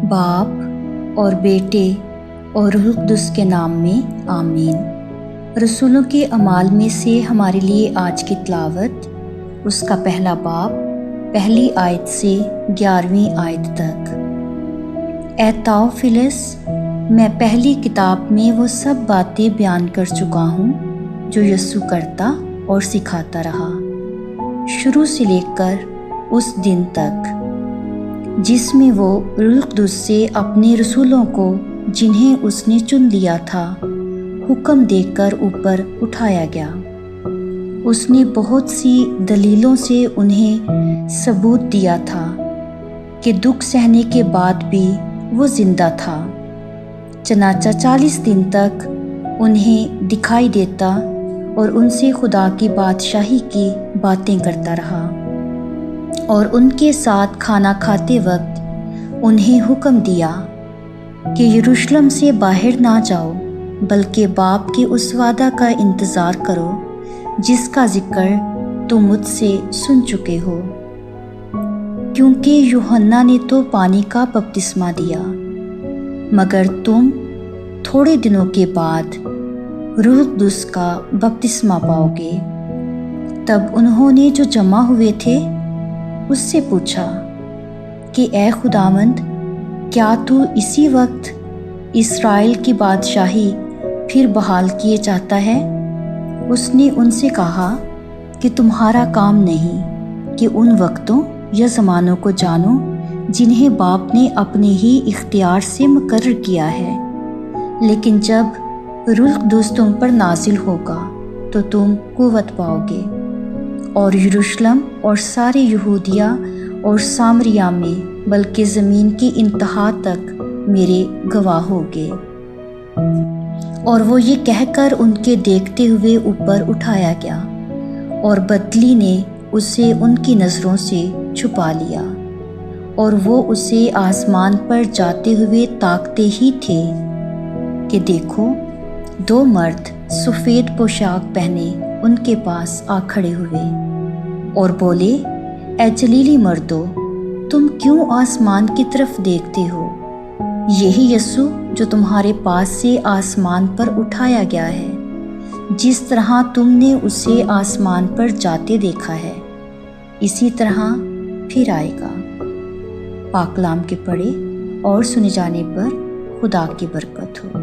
باپ اور بیٹے اور روح القدس کے نام میں آمین۔ رسولوں کے اعمال میں سے ہمارے لیے آج کی تلاوت اس کا پہلا باب پہلی آیت سے 11ویں آیت تک۔ اے تاؤفلس، میں پہلی کتاب میں وہ سب باتیں بیان کر چکا ہوں جو یسوع کرتا اور سکھاتا رہا، شروع سے لے کر اس دن تک جس میں وہ روح القدس سے اپنے رسولوں کو جنہیں اس نے چن لیا تھا حکم دے کر اوپر اٹھایا گیا۔ اس نے بہت سی دلیلوں سے انہیں ثبوت دیا تھا کہ دکھ سہنے کے بعد بھی وہ زندہ تھا، چنانچہ 40 دن تک انہیں دکھائی دیتا اور ان سے خدا کی بادشاہی کی باتیں کرتا رہا، اور ان کے ساتھ کھانا کھاتے وقت انہیں حکم دیا کہ یروشلم سے باہر نہ جاؤ، بلکہ باپ کے اس وعدہ کا انتظار کرو جس کا ذکر تم مجھ سے سن چکے ہو، کیونکہ یوحنا نے تو پانی کا بپتسمہ دیا، مگر تم تھوڑے دنوں کے بعد روح القدس کا بپتسمہ پاؤ گے۔ تب انہوں نے جو جمع ہوئے تھے اس سے پوچھا کہ اے خداوند، کیا تو اسی وقت اسرائیل کی بادشاہی پھر بحال کیے چاہتا ہے؟ اس نے ان سے کہا کہ تمہارا کام نہیں کہ ان وقتوں یا زمانوں کو جانو جنہیں باپ نے اپنے ہی اختیار سے مقرر کیا ہے، لیکن جب روح القدس تم پر نازل ہوگا تو تم قوت پاؤ گے، اور یروشلم اور سارے یہودیہ اور سامریہ میں بلکہ زمین کی انتہا تک میرے گواہ ہوگے۔ اور وہ یہ کہہ کر ان کے دیکھتے ہوئے اوپر اٹھایا گیا، اور بدلی نے اسے ان کی نظروں سے چھپا لیا، اور وہ اسے آسمان پر جاتے ہوئے تاکتے ہی تھے کہ دیکھو، 2 مرد سفید پوشاک پہنے ان کے پاس آ کھڑے ہوئے اور بولے، اے جلیلی مردو، تم کیوں آسمان کی طرف دیکھتے ہو؟ یہی یسوع جو تمہارے پاس سے آسمان پر اٹھایا گیا ہے، جس طرح تم نے اسے آسمان پر جاتے دیکھا ہے، اسی طرح پھر آئے گا۔ پاک کلام کے پڑھے اور سنے جانے پر خدا کی برکت ہو۔